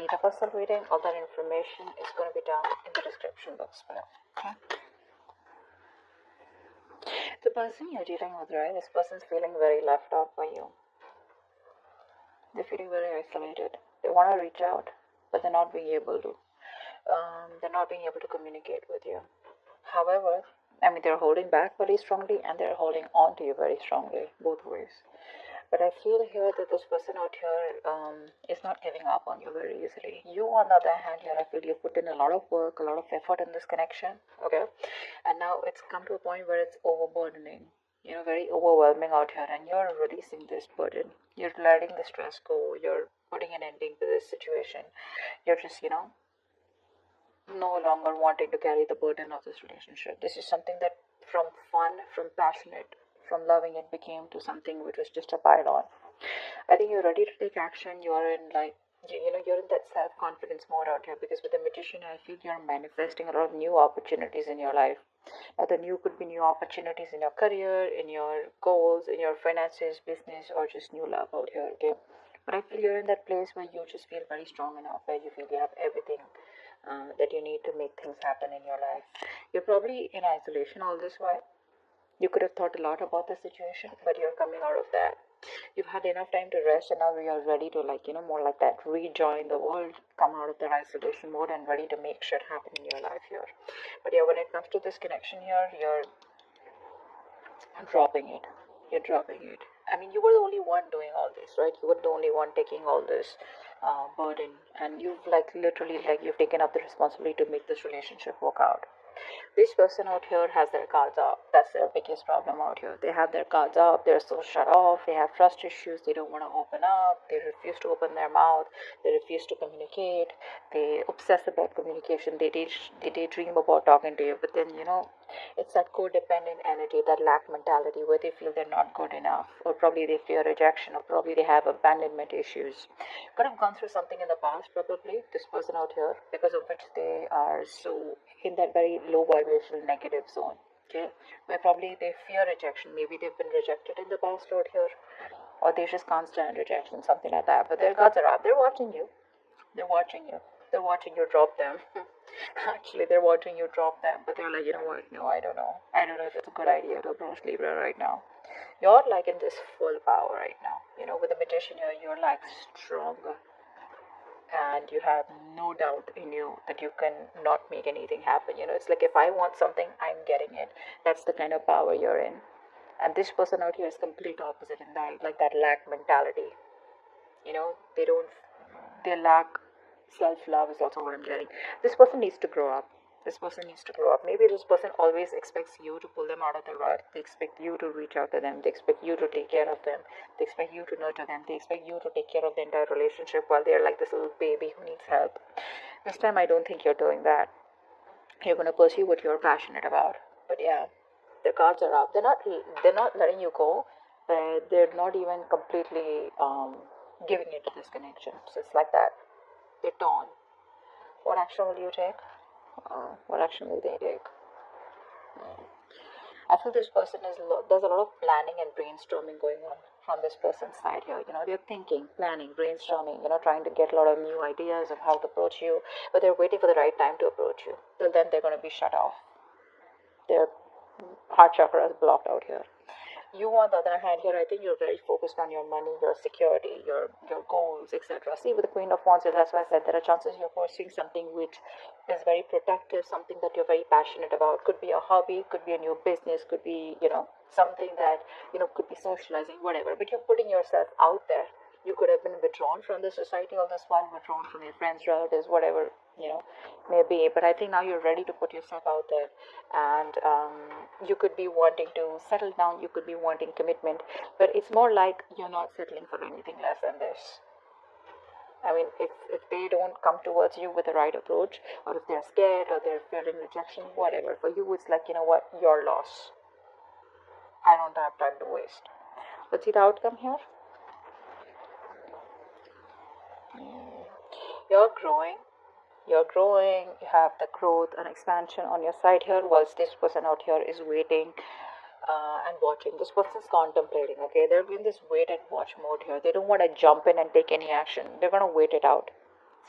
read a personal reading, all that information is going to be down in the description box below. Okay. The person you're dealing with, right? This person's feeling very left out by you. They're feeling very isolated. They want to reach out, but they're not being able to. They're not being able to communicate with you. However, they're holding back very strongly and they're holding on to you very strongly, both ways. But I feel here that this person out here is not giving up on you very easily. You, on the other hand, here I feel you put in a lot of work, a lot of effort in this connection, okay? And now it's come to a point where it's overburdening, very overwhelming out here, and you're releasing this burden. You're letting the stress go. You're putting an ending to this situation. You're just, no longer wanting to carry the burden of this relationship. This is something that from fun, from passionate, from loving it became to something which was just a pile on. I think you're ready to take action. You're in you're in that self-confidence mode out here, because with the Magician I feel you're manifesting a lot of new opportunities in your life. Now the new could be new opportunities in your career, in your goals, in your finances, business, or just new love out here, okay? But I feel you're in that place where you just feel very strong enough, where you feel you have everything that you need to make things happen in your life. You're probably in isolation all this while. You could have thought a lot about the situation, but you're coming out of that. You've had enough time to rest, and now you're ready to, more like that, rejoin the world, come out of the isolation mode, and ready to make shit happen in your life here. But yeah, when it comes to this connection here, you're dropping it. You're dropping it. You were the only one doing all this, right? You were the only one taking all this burden, and you've you've taken up the responsibility to make this relationship work out. This person out here has their cards up. That's their biggest problem out here. They have their cards up. They're so shut off. They have trust issues. They don't want to open up. They refuse to open their mouth. They refuse to communicate. They obsess about communication. They daydream about talking to you. But then, it's that codependent energy, that lack mentality, where they feel they're not good enough, or probably they fear rejection, or probably they have abandonment issues. Could have gone through something in the past, probably, this person out here, because of which they are so in that very low vibrational negative zone, okay, where probably they fear rejection. Maybe they've been rejected in the past out here, or they just can't stand rejection, something like that. But their cards are up. They're watching you. They're watching you. They're watching you drop them. Actually, they're watching you drop them, but they're like, you know what? No, I don't know. I don't know if it's a good idea to approach Libra right now. You're like in this full power right now. With the Magician here, you're like stronger, and you have no doubt in you that you can not make anything happen. It's like, if I want something, I'm getting it. That's the kind of power you're in. And this person out here is complete opposite in that, like that lack mentality. They lack self-love is also what I'm getting. This person needs to grow up. Maybe this person always expects you to pull them out of the rut. They expect you to reach out to them. They expect you to take care of them. They expect you to nurture them. They expect you to take care of the entire relationship while they're like this little baby who needs help. This time I don't think you're doing that. You're going to pursue what you're passionate about. But yeah, the cards are up. They're not letting you go, but they're not even completely giving into this connection. So it's like that. They're torn. What action will you take? What action will they take? I feel this person there's a lot of planning and brainstorming going on from this person's side here. They're thinking, planning, brainstorming, trying to get a lot of new ideas of how to approach you, but they're waiting for the right time to approach you. Till then, they're going to be shut off. Their heart chakra is blocked out here. You, on the other hand, here, I think you're very focused on your money, your security, your goals, etc. See, with the Queen of Wands, that's why I said there are chances you're pursuing something which is very protective, something that you're very passionate about. Could be a hobby, could be a new business, could be, something that, could be socializing, whatever. But you're putting yourself out there. You could have been withdrawn from the society all this while, withdrawn from your friends, relatives, whatever, maybe. But I think now you're ready to put yourself out there. And you could be wanting to settle down, you could be wanting commitment. But it's more like you're not settling for anything less than this. If they don't come towards you with the right approach, or if they're scared, or they're fearing rejection, whatever, for you it's like, your loss. I don't have time to waste. Let's see the outcome here. You're growing. You have the growth and expansion on your side here, whilst this person out here is waiting and watching. This person's contemplating, they're in this wait and watch mode here. They don't want to jump in and take any action. They're going to wait it out.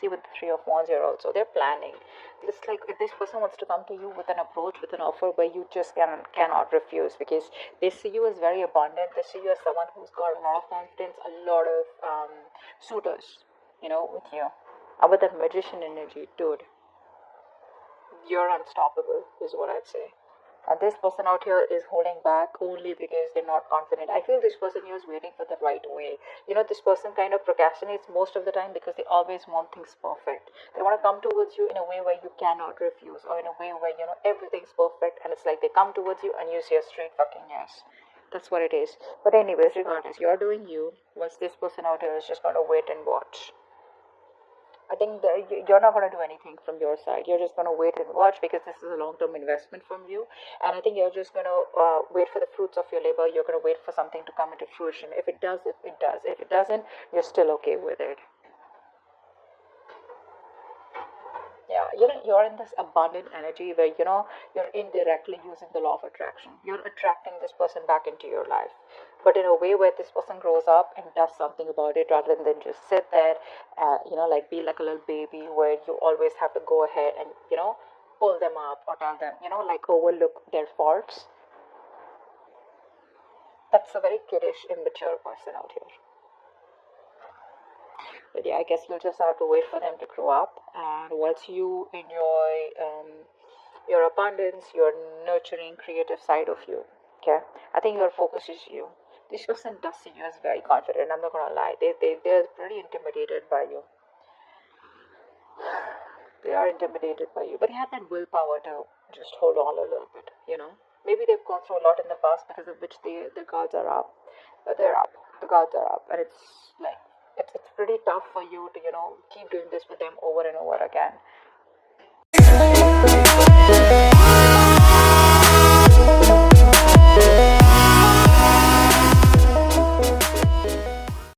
See, with the Three of Wands here also, they're planning. It's like if this person wants to come to you with an approach, with an offer where you just cannot refuse, because they see you as very abundant. They see you as someone who's got a lot of confidence, a lot of suitors, with you. With that magician energy, dude, you're unstoppable, is what I'd say. And this person out here is holding back only because they're not confident. I feel this person here is waiting for the right way. This person kind of procrastinates most of the time because they always want things perfect. They want to come towards you in a way where you cannot refuse, or in a way where, everything's perfect, and it's like they come towards you and you say a straight fucking yes. That's what it is. But anyways, regardless, you're doing you. Once this person out here is just going to wait and watch. I think that you're not going to do anything from your side. You're just going to wait and watch, because this is a long-term investment from you. And I think you're just going to wait for the fruits of your labor. You're going to wait for something to come into fruition. If it does, it does. If it doesn't, you're still okay with it. Yeah, you're in this abundant energy where, you're indirectly using the law of attraction. You're attracting this person back into your life, but in a way where this person grows up and does something about it, rather than just sit there, like be like a little baby where you always have to go ahead and, pull them up or tell them, like overlook their faults. That's a very kiddish, immature person out here. But yeah, I guess you'll just have to wait for them to grow up. And once you enjoy your abundance, your nurturing, creative side of you, okay, I think your focus is you. This person does see you as very confident. I'm not gonna lie. They're pretty intimidated by you. They are intimidated by you, but they have that willpower to just hold on a little bit. Maybe they've gone through a lot in the past, because of which their guards are up. But they're up. The guards are up, and it's like it's pretty tough for you to keep doing this with them over and over again.